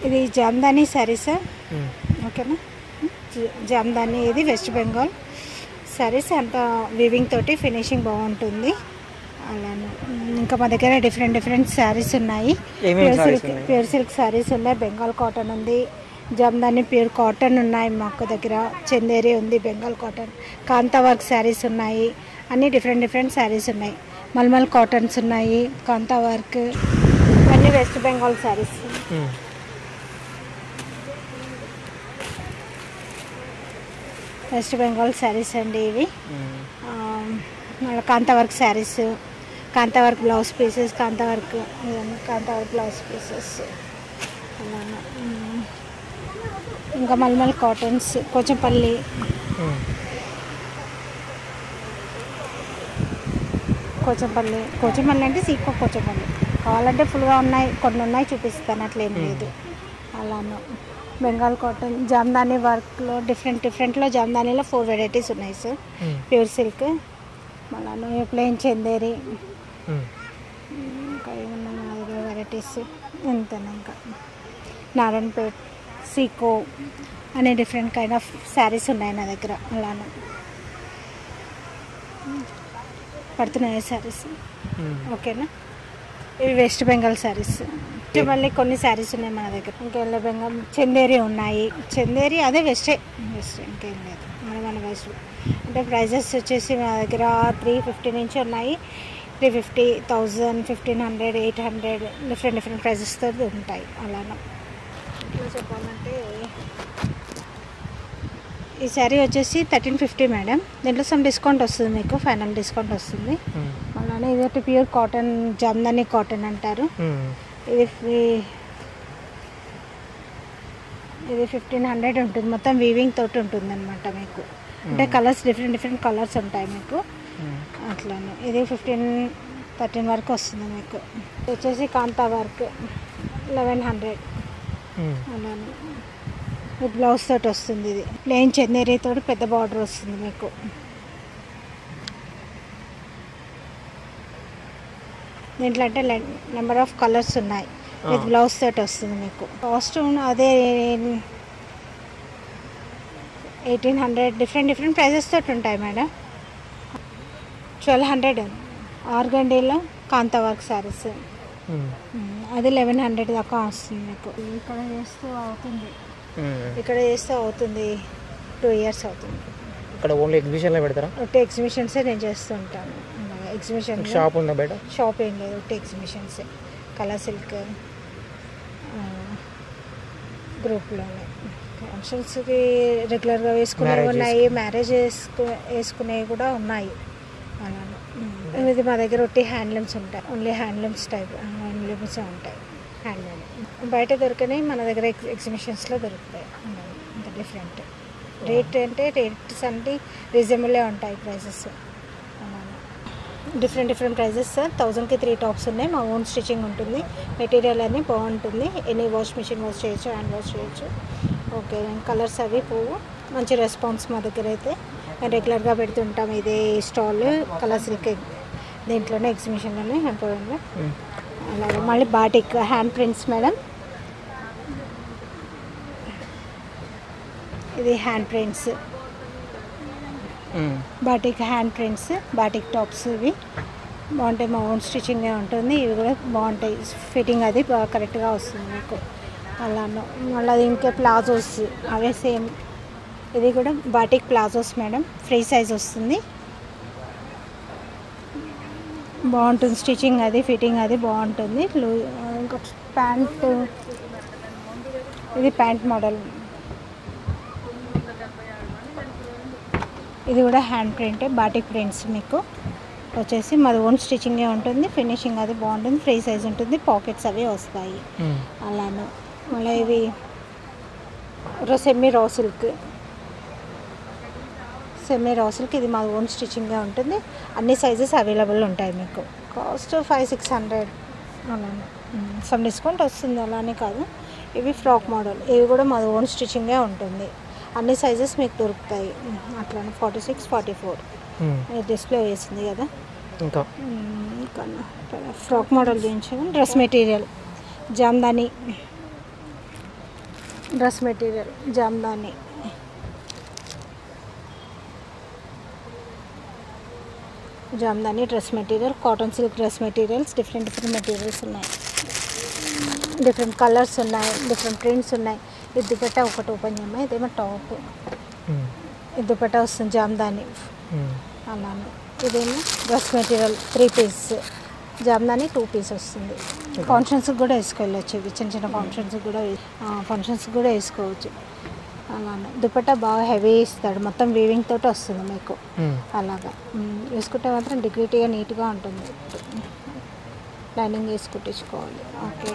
ఇది జామ్దాని శారీస్ ఓకేనా. జామ్దాని ఇది వెస్ట్ బెంగాల్ శారీస్, అంత వీవింగ్ తోటి ఫినిషింగ్ బాగుంటుంది. అలానే ఇంకా మా దగ్గర డిఫరెంట్ శారీస్ ఉన్నాయి. ప్యూర్ సిల్క్ శారీస్ ఉన్నాయి, బెంగాల్ కాటన్ ఉంది, జామ్దాని ప్యూర్ కాటన్ ఉన్నాయి మాకు దగ్గర, చందేరి ఉంది, బెంగాల్ కాటన్, కాంతా వర్క్ శారీస్ ఉన్నాయి. అన్నీ డిఫరెంట్ శారీస్ ఉన్నాయి. మల్మల్ కాటన్స్ ఉన్నాయి, కాంతా వర్క్, అన్నీ వెస్ట్ బెంగాల్ శారీస్. వెస్ట్ బెంగాల్ శారీస్ అండి ఇవి. కాంతా వర్క్ శారీస్, కాంతా వర్క్ బ్లౌజ్ పీసెస్, కాంతా వర్క్ బ్లౌజ్ పీసెస్. అలానే ఇంకా మల్మల్ కాటన్స్, పోచంపల్లి, కోచంపల్లి అంటే సీకో పోచంపల్లి కావాలంటే ఫుల్గా ఉన్నాయి, కొన్ని ఉన్నాయి చూపిస్తాను, అట్లేం లేదు. అలానే బెంగాల్ కాటన్, జామ్దాని వర్క్లో డిఫరెంట్లో జామ్దానీలో 4 వెరైటీస్ ఉన్నాయి సార్. ప్యూర్ సిల్క్, మళ్ళీ ప్లెయిన్ చందేరి, ఇంకా ఏమన్నా 4 వెరైటీస్ ఎంతనా. ఇంకా నారాయణపేట్, సీకో అనే డిఫరెంట్ కైండ్ ఆఫ్ శారీస్ ఉన్నాయి నా దగ్గర. అలానే పడుతున్నాయి శారీస్ ఓకేనా. ఇవి వెస్ట్ బెంగాల్ శారీస్. మళ్ళీ కొన్ని శారీస్ ఉన్నాయి మన దగ్గర. ఇంకా బెంగాల్ చందేరి ఉన్నాయి, చందేరి అదే వెస్ట్ ఇంకేం లేదు. మన వెస్ట్ అంటే ప్రైజెస్ వచ్చేసి మా దగ్గర 350 నుంచి ఉన్నాయి. 350, 1000, 1500, 800 డిఫరెంట్ ప్రైజెస్తో ఉంటాయి. అలానే ఇట్లా చెప్పాలంటే ఈ శారీ వచ్చేసి 1350 మేడం. దీంట్లో సమ్ డిస్కౌంట్ వస్తుంది, మీకు ఫైనల్ డిస్కౌంట్ వస్తుంది. అలానే ఇది ప్యూర్ కాటన్, జామ్దాని కాటన్ అంటారు. ఇది 1500 ఉంటుంది. మొత్తం వీవింగ్ తోటి ఉంటుంది అనమాట మీకు. అంటే కలర్స్ డిఫరెంట్ కలర్స్ ఉంటాయి మీకు. అట్లానే ఇది 15-13 వరకు వస్తుంది మీకు. వచ్చేసి కాంతా వర్క్ 1100. అలానే విత్ బ్లౌజ్ తోటి వస్తుంది. ఇది ప్లెయిన్ చందేరి తోటి పెద్ద బార్డర్ వస్తుంది మీకు. దీంట్లో అంటే నెంబర్ ఆఫ్ కలర్స్ ఉన్నాయి, విత్ బ్లౌజ్ తోటి వస్తుంది మీకు. కాస్ట్ అదే 1800 డిఫరెంట్ ప్రైజెస్ తోటి ఉంటాయి మేడం. 1200 ఆర్గండీలో కాంతా వర్క్ శారీస్, అది 1100 దాకా వస్తుంది మీకు. ఇక్కడ చేస్తూ అవుతుంది 2 years అవుతుంది. ఇక్కడ ఓన్లీ ఎగ్జిబిషన్లో పెడతారా? ఎగ్జిబిషన్సే నేను చేస్తూ ఉంటాను. ఎగ్జిబిషన్ షాప్ ఉందా బయట? షాప్ ఏం లేదు, ఎగ్జిబిషన్సే. కలర్ సిల్క్ గ్రూప్లోనే ఫంక్షన్స్కి రెగ్యులర్గా వేసుకునేవి ఉన్నాయి, మ్యారేజ్ వేసుకునేవి కూడా ఉన్నాయి. అలానే ఇది మా దగ్గర ఒట్టి హ్యాండ్లూమ్స్ ఉంటాయి, ఓన్లీ హ్యాండ్లూమ్స్ టైప్ హ్యాండ్లూమ్స్ ఉంటాయి. హ్యాండ్లూమ్ బయట దొరికినాయి, మన దగ్గర ఎగ్జిబిషన్స్లో దొరుకుతాయి. అంత డిఫరెంట్ రేట్స్ అంటే రీజనబుల్లే ఉంటాయి ప్రైజెస్. Different prices sir. 1000కి 3 టాప్స్ ఉన్నాయి. మా ఓన్ స్టిచ్చింగ్ ఉంటుంది, మెటీరియల్ అన్నీ బాగుంటుంది. ఎనీ వాష్ మిషన్ వాష్ చేయొచ్చు, హ్యాండ్ వాష్ చేయొచ్చు. ఓకే, కలర్స్ అవి పోవు. మంచి రెస్పాన్స్ మా దగ్గర అయితే. మేము రెగ్యులర్గా పెడుతుంటాం ఇదే స్టాల్, కలర్ సిల్క్ దీంట్లోనే ఎగ్జిబిషన్లోనే ఎంపోయింది. అలాగే మళ్ళీ బాటిక్ హ్యాండ్ ప్రింట్స్ మేడం. ఇది hand prints, batik hand prints, batik tops. ఇవి బాగుంటాయి, మా ఓన్ స్టిచ్చింగే ఉంటుంది. ఇవి కూడా బాగుంటాయి, ఫిట్టింగ్ అది బాగా కరెక్ట్గా వస్తుంది మీకు. అలానే మళ్ళీ ఇంకా ప్లాజోస్ అవే సేమ్. ఇది కూడా batik palazzos madam, free size వస్తుంది, బాగుంటుంది స్టిచ్చింగ్ అది, ఫిట్టింగ్ అది బాగుంటుంది. ఇంకా ప్యాంట్, ఇది ప్యాంట్ మోడల్. ఇది కూడా హ్యాండ్ ప్రింటే, బాటిక్ ప్రింట్స్ మీకు వచ్చేసి మాది ఓన్ స్టిచ్చింగే ఉంటుంది. ఫినిషింగ్ అది బాగుంటుంది, ఫ్రీ సైజ్ ఉంటుంది, పాకెట్స్ అవి వస్తాయి. అలానే మళ్ళీ ఇవి సెమీ రా సిల్క్, ఇది మాది ఓన్ స్టిచ్చింగ్గా ఉంటుంది. అన్ని సైజెస్ అవైలబుల్ ఉంటాయి మీకు. కాస్ట్ 500-600 అలానే సమ్ డిస్కౌంట్ వస్తుంది, అలానే కాదు. ఇవి ఫ్రాక్ మోడల్, ఇవి కూడా మాది ఓన్ స్టిచ్చింగే ఉంటుంది. అన్ని సైజెస్ మీకు దొరుకుతాయి. అట్లానే 46-44 డిస్ప్లే వేసింది కదా. ఇంకా ఫ్రాక్ మోడల్ చూపించాను. Dress material Jamdani dress material Jamdani, Jamdani dress material, cotton silk dress materials, different materials ఉన్నాయి, డిఫరెంట్ కలర్స్ ఉన్నాయి, డిఫరెంట్ ప్రింట్స్ ఉన్నాయి. ఇది దుపట్టా ఒకటి ఓపెన్ చేయమ్మా. ఇదేమో టాప్, ఇది దుపట్టా వస్తుంది జామ్దాని అలానే. ఇదేమో dress material 3 piece Jamdani 2 piece వస్తుంది. ఫంక్షన్స్కి కూడా వేసుకోవచ్చు. ఇవి చిన్న చిన్న ఫంక్షన్స్కి కూడా వేసుకోవచ్చు అలానే. దుపట్టా బాగా హెవీ ఇస్తాడు, మొత్తం వీవింగ్ తోటి వస్తుంది మీకు అలాగా. వేసుకుంటే మాత్రం డిగ్నిటీగా నీట్గా ఉంటుంది. లైనింగ్ వేసి కుట్టించుకోవాలి. ఓకే.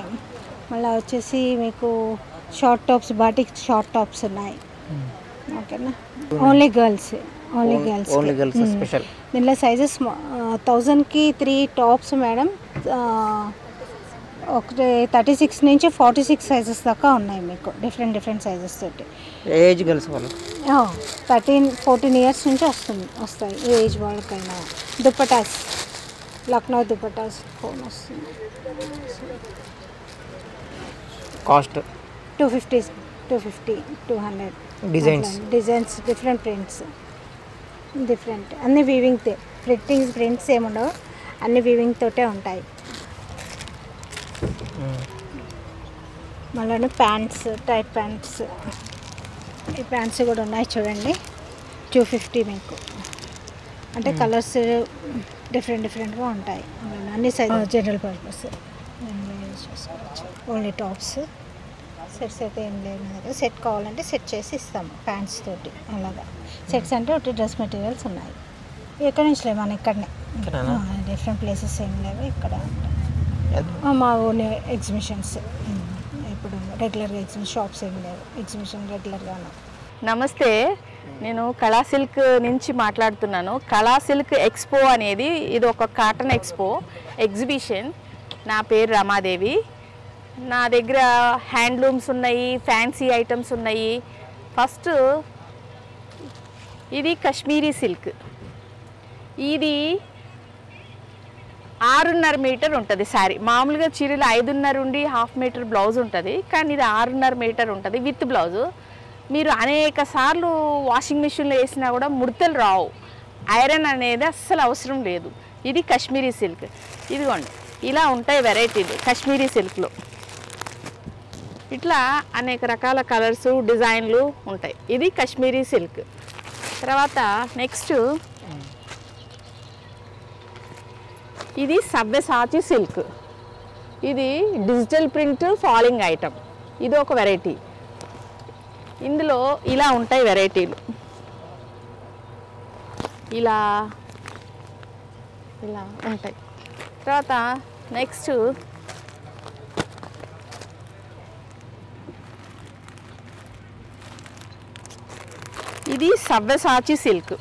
మళ్ళీ వచ్చేసి మీకు short tops, batik short tops ఉన్నాయి. ఓకేనా. Only girls special. దీనిలో సైజెస్ 1000కి 3 టాప్స్ మేడం. ఒకటి 36 నుంచి 46 సైజెస్ దాకా ఉన్నాయి మీకు, డిఫరెంట్ సైజెస్ తోటి. ఏజ్ గర్ల్స్ వాళ్ళు 13-14 ఇయర్స్ నుంచి వస్తాయి ఏ ఏజ్ వాళ్ళకైనా. దుపటాస్, లక్నో దుపటాస్ ఫోన్ వస్తుంది. Cost 250, 200. Designs different prints, different అన్ని వీవింగ్. ప్రింట్స్ ఏముండవు, అన్ని వీవింగ్ తోటే ఉంటాయి. మళ్ళీ ప్యాంట్స్, టైట్ ప్యాంట్స్, ఈ ప్యాంట్స్ కూడా ఉన్నాయి చూడండి. 250 మీకు. అంటే కలర్స్ డిఫరెంట్గా ఉంటాయి. అన్ని సైజ్ జనరల్ పర్పస్ చూసుకోవచ్చు. ఓన్లీ టాప్స్, సెట్స్ అయితే ఏం లేదు నా దగ్గర. సెట్ కావాలంటే సెట్ చేసి ఇస్తాము ప్యాంట్స్ తోటి అలాగా. సెట్స్ అంటే ఒకటి డ్రెస్ మెటీరియల్స్ ఉన్నాయి. ఎక్కడి నుంచి లేవు, మన ఇక్కడనే, డిఫరెంట్ ప్లేసెస్ ఏం లేవు ఇక్కడ. మా ఓన్ ఎగ్జిబిషన్స్. ఇప్పుడు రెగ్యులర్గా ఎగ్జిబిషన్ షాప్స్ ఏం లేవు, ఎగ్జిబిషన్ రెగ్యులర్గాను. నమస్తే, నేను కళా సిల్క్ నుంచి మాట్లాడుతున్నాను. కళా సిల్క్ ఎక్స్పో అనేది ఇది ఒక కాటన్ ఎక్స్పో ఎగ్జిబిషన్. నా పేరు రమాదేవి. నా దగ్గర హ్యాండ్లూమ్స్ ఉన్నాయి, ఫ్యాన్సీ ఐటమ్స్ ఉన్నాయి. ఫస్ట్ ఇది కాశ్మీరీ సిల్క్. ఇది 6.5 మీటర్ ఉంటుంది శారీ. మామూలుగా చీరలు 5.5 ఉండి 1/2 మీటర్ బ్లౌజ్ ఉంటుంది, కానీ ఇది 6.5 మీటర్ ఉంటుంది విత్ బ్లౌజు. మీరు అనేక సార్లు వాషింగ్ మిషన్లో వేసినా కూడా ముడతలు రావు. ఐరన్ అనేది అస్సలు అవసరం లేదు. ఇది కాశ్మీరీ సిల్క్. ఇదిగోండి, ఇలా ఉంటాయి వెరైటీలు కాశ్మీరీ సిల్క్లో. ఇట్లా అనేక రకాల కలర్స్, డిజైన్లు ఉంటాయి. ఇది కాశ్మీరీ సిల్క్. తర్వాత నెక్స్ట్ ఇది సవ్యసాచి సిల్క్. ఇది డిజిటల్ ప్రింట్ ఫాలింగ్ ఐటమ్. ఇది ఒక వెరైటీ. ఇందులో ఇలా ఉంటాయి వెరైటీలు. ఇలా ఇలా ఉంటాయి. తర్వాత నెక్స్ట్ ఇది సవ్యసాచి సిల్క్.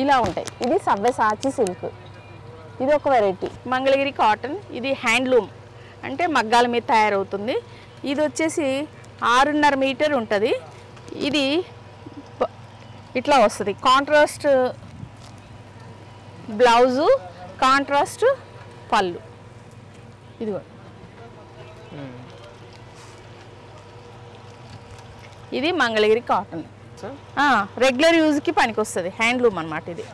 ఇలా ఉంటాయి. ఇది సవ్యసాచి సిల్క్. ఇది ఒక వెరైటీ. మంగళగిరి కాటన్. ఇది హ్యాండ్లూమ్, అంటే మగ్గాల మీద తయారవుతుంది. ఇది వచ్చేసి 6.5 మీటర్ ఉంటుంది. ఇది ఇట్లా వస్తుంది. కాంట్రాస్ట్ బ్లౌజు, కాంట్రాస్ట్ పళ్ళు. ఇదిగో ఇది మంగళగిరి కాటన్. రెగ్యులర్ యూజ్కి పనికి వస్తుంది. హ్యాండ్లూమ్ అన్నమాట ఇది.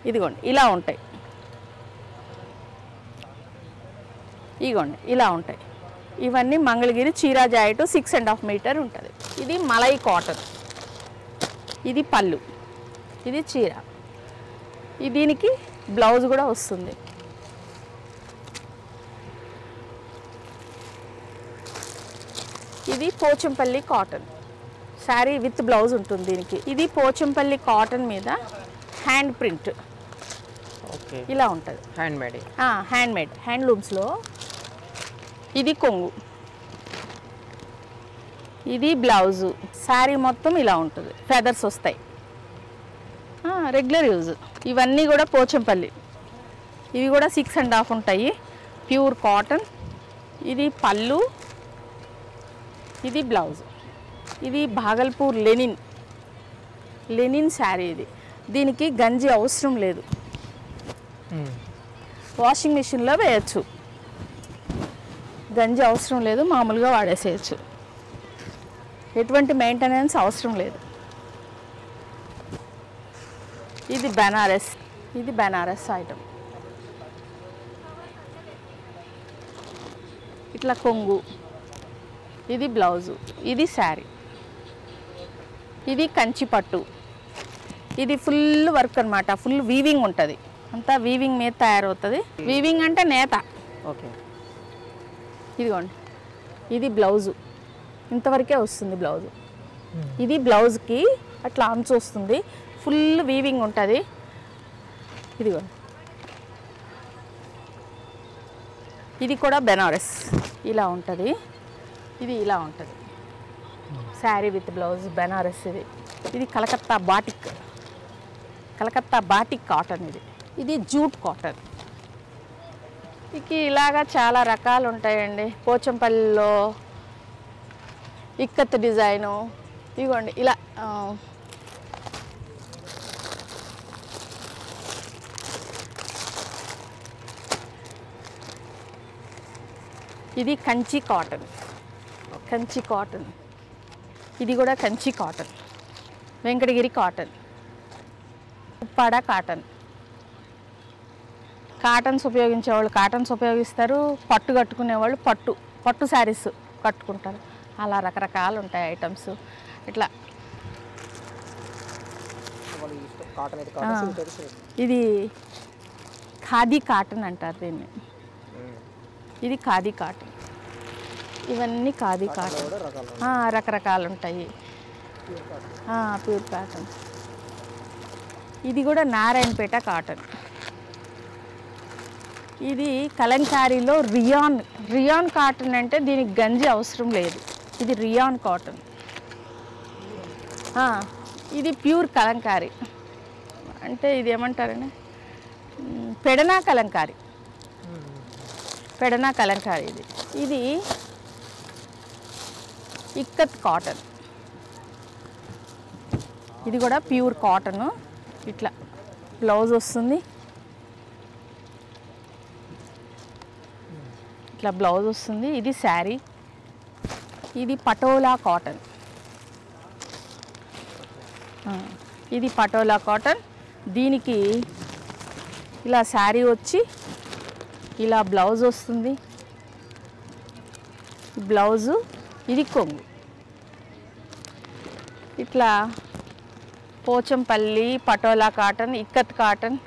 ఇదిగోండి ఇలా ఉంటాయి. ఇదిగోండి ఇలా ఉంటాయి. ఇవన్నీ మంగళగిరి చీరా జాకెట్ 6.5 మీటర్ ఉంటుంది. ఇది మలై కాటన్. ఇది పళ్ళు, ఇది చీర. దీనికి బ్లౌజ్ కూడా వస్తుంది. ఇది Pochampally cotton sari with blouse ఉంటుంది దీనికి. ఇది పోచంపల్లి కాటన్ మీద హ్యాండ్ ప్రింట్. ఓకే, ఇలా ఉంటుంది. హ్యాండ్మేడ్ హ్యాండ్లూమ్స్లో. ఇది కొంగు, ఇది బ్లౌజు. శారీ మొత్తం ఇలా ఉంటుంది. ఫెదర్స్ వస్తాయి. Regular use. ఇవన్నీ కూడా పోచంపల్లి. ఇవి కూడా 6.5 ఉంటాయి. Pure cotton. ఇది పళ్ళు, ఇది బ్లౌజ్. ఇది భాగల్పూర్ లెనిన్ శారీ. ఇది దీనికి గంజి అవసరం లేదు, వాషింగ్ మిషన్లో వేయచ్చు. గంజి అవసరం లేదు, మామూలుగా వాడేసేయచ్చు, ఎటువంటి మెయింటెనెన్స్ అవసరం లేదు. ఇది బెనారస్ ఐటమ్. ఇట్లా కొంగు, ఇది బ్లౌజు, ఇది శారీ, ఇది కంచి పట్టు, ఇది ఫుల్ వర్క్ అనమాట, ఫుల్ వీవింగ్ ఉంటుంది, అంతా వీవింగ్ మీద తయారవుతుంది. వీవింగ్ అంటే నేత. ఓకే. ఇదిగోండి, ఇది బ్లౌజు, ఇంతవరకే వస్తుంది బ్లౌజు. ఇది బ్లౌజ్కి అట్లా అంచు వస్తుంది, ఫుల్ వీవింగ్ ఉంటుంది. ఇదిగోండి, ఇది కూడా బెనారస్ ఇలా ఉంటుంది, ఇది ఇలా ఉంటుంది. Sari with blouse Benaras. ఇది కలకత్తా బాటిక్ కాటన్. ఇది జూట్ కాటన్. ఇక ఇలాగా చాలా రకాలు ఉంటాయండి. పోచంపల్లిలో ఇక్కత్ డిజైను, ఇదిగోండి ఇలా ఇది కంచి కాటన్. ఇది కూడా Kanchi cotton, Venkatagiri cotton, Uppada cotton. Cottons ఉపయోగించేవాళ్ళు కాటన్స్ ఉపయోగిస్తారు, పట్టు కట్టుకునేవాళ్ళు పట్టు శారీస్ కట్టుకుంటారు. అలా రకరకాలు ఉంటాయి ఐటమ్స్. ఇట్లా ఇది ఖాదీ కాటన్ అంటారు దీన్ని. ఇది ఖాదీ కాటన్. ఇవన్నీ ఖాదీ కాటన్, రకరకాలు ఉంటాయి. Pure cotton. ఇది కూడా నారాయణపేట కాటన్. ఇది కలంకారీలో రియాన్ కాటన్ అంటే దీనికి గంజి అవసరం లేదు. ఇది రియాన్ కాటన్. ఇది ప్యూర్ కలంకారీ అంటే ఇది ఏమంటారండి, పెడనా కలంకారీ. ఇది ఇక్కత్ కాటన్. ఇది కూడా ప్యూర్ కాటన్. ఇట్లా బ్లౌజ్ వస్తుంది, ఇది శారీ. ఇది పటోలా కాటన్. దీనికి ఇలా శారీ వచ్చి ఇలా బ్లౌజ్ వస్తుంది. బ్లౌజు, ఇది కొంగు. ఇట్లా Pochampally patola cotton, ikat cotton.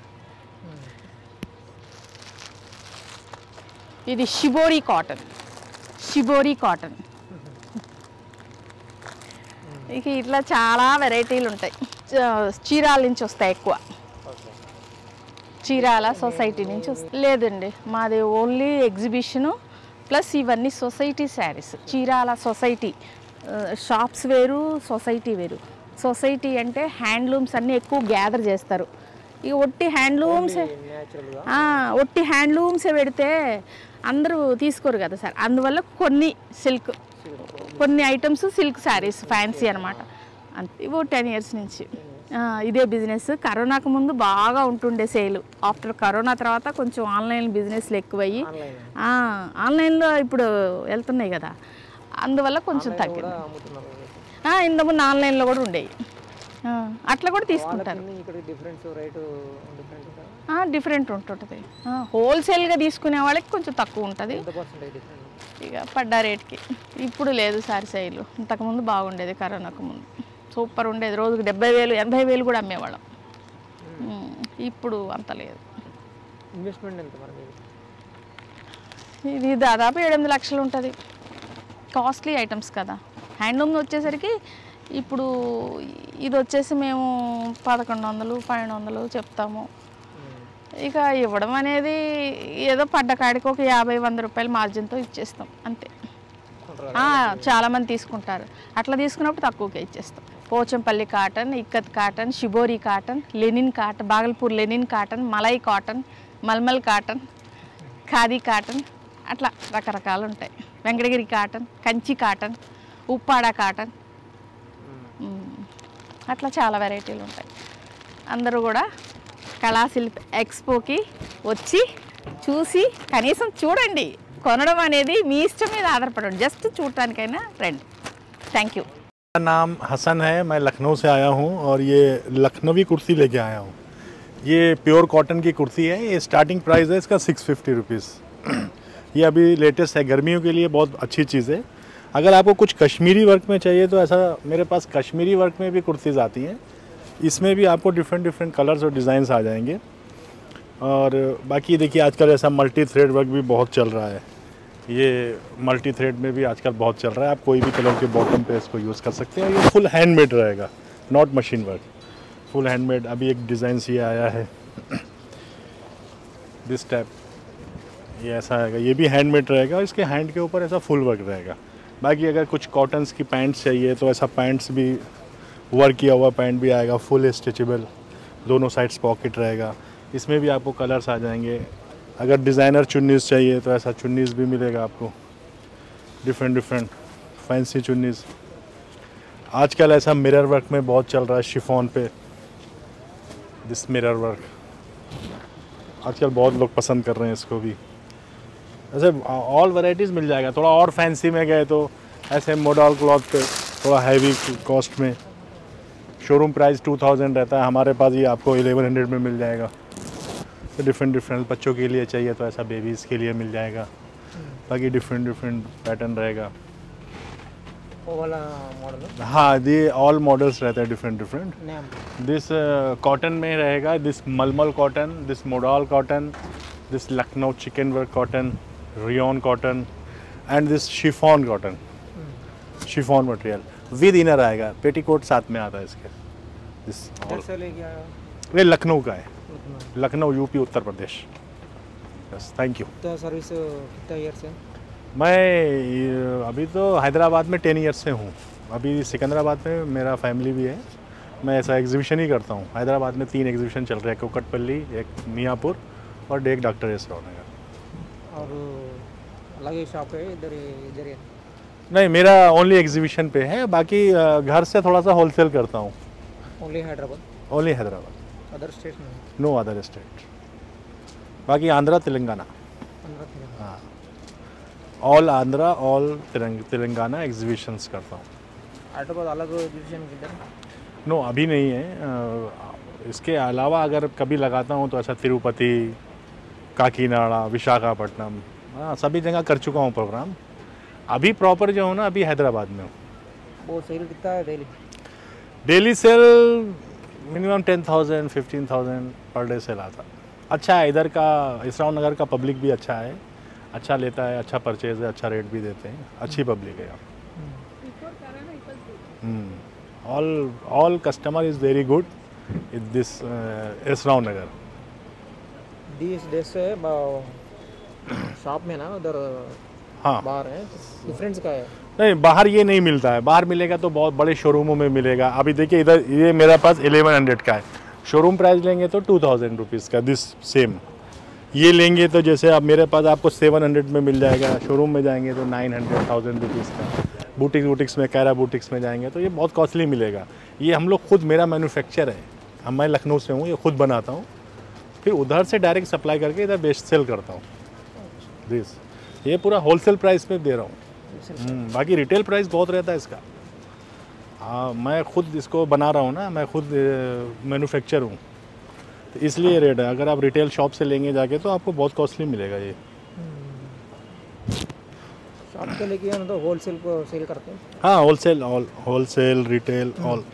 ఇది షిబోరి కాటన్. ఇక ఇట్లా చాలా వెరైటీలు ఉంటాయి. చీరాల నుంచి వస్తాయి ఎక్కువ, చీరాల సొసైటీ నుంచి వస్తాయి. లేదండి, మాది ఓన్లీ ఎగ్జిబిషను ప్లస్ ఇవన్నీ society saris. Chirala society shops వేరు, సొసైటీ వేరు. సొసైటీ అంటే హ్యాండ్లూమ్స్ అన్నీ ఎక్కువ గ్యాదర్ చేస్తారు. ఇక ఒట్టి హ్యాండ్లూమ్సే పెడితే అందరూ తీసుకోరు కదా సార్. అందువల్ల కొన్ని ఐటమ్స్ సిల్క్ శారీస్ ఫ్యాన్సీ అనమాట. అంతే. ఇవో 10 years నుంచి ఇదే బిజినెస్. కరోనాకు ముందు బాగా ఉంటుండే సేల్. ఆఫ్టర్ కరోనా తర్వాత కొంచెం ఆన్లైన్ బిజినెస్లు ఎక్కువయ్యి, ఆన్లైన్లో ఇప్పుడు వెళ్తున్నాయి కదా, అందువల్ల కొంచెం తగ్గింది. ఇంతకుముందు ఆన్లైన్లో కూడా ఉండేవి, అట్లా కూడా తీసుకుంటారు. డిఫరెంట్ ఉంటుంటుంది. హోల్సేల్గా తీసుకునే వాళ్ళకి కొంచెం తక్కువ ఉంటుంది ఇక పడ్డ రేట్కి. ఇప్పుడు లేదు సార్ సేల్. ఇంతకుముందు బాగుండేది, కరోనాకు ముందు సూపర్ ఉండేది. రోజుకి 70,000 80,000 కూడా అమ్మేవాళ్ళం. ఇప్పుడు అంత లేదు. ఇన్వెస్ట్మెంట్ ఎంత మరి? ఇది దాదాపు 7-8 లక్షలు ఉంటుంది. కాస్ట్లీ ఐటమ్స్ కదా. హ్యాండ్లూమ్ వచ్చేసరికి ఇప్పుడు ఇది వచ్చేసి మేము 1100 1200 చెప్తాము. ఇక ఇవ్వడం అనేది ఏదో పడ్డ కాడికి ఒక 50-100 రూపాయలు మార్జిన్తో ఇచ్చేస్తాం అంతే. చాలామంది తీసుకుంటారు. అట్లా తీసుకున్నప్పుడు తక్కువకే ఇచ్చేస్తాం. Pochampally cotton, ikat cotton, shibori cotton, linen cotton, Bhagalpur linen cotton, malai cotton, mulmul cotton, khadi cotton, అట్లా రకరకాలు ఉంటాయి. Venkatagiri cotton, Kanchi cotton, Uppada cotton, అట్లా చాలా వెరైటీలు ఉంటాయి. అందరూ కూడా కళాశిల్ప ఎక్స్పోకి వచ్చి చూసి కనీసం చూడండి. కొనడం అనేది మీ ఇష్టం మీద ఆధారపడండి, జస్ట్ చూడటానికైనా రండి. Thank you. मेरा नाम हसन है, मैं लखनऊ से आया हूँ और ये लखनवी कुर्ती लेके आया हूँ। ये प्योर कॉटन की कुर्ती है, ये स्टार्टिंग प्राइस है इसका 650 रुपीज़। ये अभी लेटेस्ट है, गर्मियों के लिए बहुत अच्छी चीज़ है। अगर आपको कुछ कश्मीरी वर्क में चाहिए तो ऐसा मेरे पास कश्मीरी वर्क में भी कुर्तीज़ आती हैं, इसमें भी आपको डिफरेंट डिफरेंट कलर्स और डिज़ाइंस आ जाएंगे। और बाकी देखिए आजकल ऐसा मल्टी थ्रेड वर्क भी बहुत चल रहा है, ये मल्टी थ्रेड में भी आजकल बहुत चल रहा है। आप कोई भी कलर के बॉटम पे इसको यूज़ कर सकते हैं। ये फुल हैंडमेड रहेगा, not machine work, full handmade. अभी एक डिज़ाइन ये आया है दिस टाइप, ये ऐसा आएगा, ये भी हैंडमेड रहेगा और इसके हैंड के ऊपर ऐसा फुल वर्क रहेगा। बाकी अगर कुछ कॉटन्स की पैंट्स चाहिए तो ऐसा पैंट्स भी वर्क किया हुआ पैंट भी आएगा, फुल स्ट्रेचेबल, दोनों साइड्स पॉकेट रहेगा। इसमें भी आपको कलर्स आ जाएंगे। अगर डिज़ाइनर चुन्नीस चाहिए तो ऐसा चुन्नीस भी मिलेगा आपको, डिफरेंट डिफरेंट फैंसी चुन्नीस। आजकल ऐसा मिरर वर्क में बहुत चल रहा है, शिफॉन पे दिस मिरर वर्क आजकल बहुत लोग पसंद कर रहे हैं इसको भी। ऐसे ऑल वैरायटीज़ मिल जाएगा। थोड़ा और फैंसी में गए तो ऐसे मॉडल क्लॉथ पे थोड़ा हैवी कॉस्ट में, शोरूम प्राइस 2000 रहता है, हमारे पास ये आपको 1100 में मिल जाएगा। तो डिफरेंट डिफरेंट बच्चों के लिए चाहिए तो ऐसा बेबीज़ के लिए मिल जाएगा। बाकी डिफरेंट डिफरेंट पैटर्न रहेगा। वो वाला मॉडल हाँ, ये ऑल मॉडल्स रहते हैं different different. Name this cotton में रहेगा, दिस मलमल cotton, this modal cotton, this Lucknow chicken work cotton, rayon cotton and this chiffon cotton, chiffon material with inner आएगा, पेटीकोट साथ में आता है इसके। दिस से लेके आया ये लखनऊ का है, लखनऊ यूपी उत्तर प्रदेश। बस थैंक यू। तो सर्विस कितना ईयर से? मैं अभी तो हैदराबाद में 10 ईयर्स से हूँ। अभी सिकंदराबाद में मेरा फैमिली भी है। मैं ऐसा एग्जीबिशन ही करता हूँ। हैदराबाद में 3 एग्जीबिशन चल रहे हैं, कोकटपल्ली, एक मियाँपुर और एक डॉक्टर एस राव नगर। और अलग ही शॉप है इधर ही? नहीं, मेरा ओनली एग्जीबिशन पे है, बाकी घर से थोड़ा सा होलसेल करता हूँ। Only Hyderabad? Only Hyderabad, other state में? No other state. बाकी आंध्रा तेलंगाना, हाँ, all Andhra all Telangana exhibitions करता हूँ। हैदराबाद अलग एग्जीबिशन किधर? नो अभी नहीं है। इसके अलावा अगर कभी लगाता हूँ तो ऐसा तिरुपति, काकीनाडा, विशाखापट्टनम, हाँ सभी जगह कर चुका हूँ प्रोग्राम। अभी प्रॉपर जो हूँ ना, अभी हैदराबाद में हूँ। वो सेल कितना है daily? Daily cell minimum 10,000 15,000 per day cell आता। अच्छा है इधर का, इसराव नगर का पब्लिक भी अच्छा है, अच्छा लेता है, अच्छा परचेज है, अच्छा रेट भी देते हैं, अच्छी पब्लिक है यहाँ। All customer is very good in this इसराव नगर। दिस डेज से शॉप में ना उधर हाँ, बाहर है, डिफरेंस का है? नहीं, बाहर ये नहीं मिलता है। बाहर मिलेगा तो बहुत बड़े शोरूमों में मिलेगा। अभी देखिए इधर ये मेरा पास 1100 का है, शोरूम प्राइस लेंगे तो 2000 रुपीज़ का दिस सेम। ये लेंगे तो जैसे अब मेरे पास आपको 700 में मिल जाएगा, शोरूम में जाएंगे तो 900,000 रुपीज़ का। बुटिक्स में, कैरा बुटिक्स में जाएंगे तो ये बहुत कॉस्टली मिलेगा। ये हम लोग खुद, मेरा मैन्युफैक्चर है, हम मैं लखनऊ से हूँ, ये खुद बनाता हूँ, फिर उधर से डायरेक्ट सप्लाई करके इधर बेस्ट सेल करता हूँ। दिस ये पूरा होलसेल प्राइस पे दे रहा हूँ। बाकी रिटेल प्राइस बहुत रहता है इसका। हाँ, मैं खुद इसको बना रहा हूँ ना, मैं खुद मैन्युफैक्चर हूँ, तो इसलिए रेट है। अगर आप रिटेल शॉप से लेंगे जाके तो आपको बहुत कॉस्टली मिलेगा ये। शॉप से लेके हम तो होलसेल को सेल करते हैं? हाँ, wholesale, all wholesale retail all.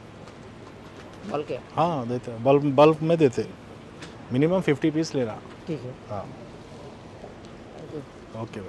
Bulk है? हाँ देते हैं, बल्क में देते, मिनिमम 50 पीस लेना। ठीक है। हाँ, ओके।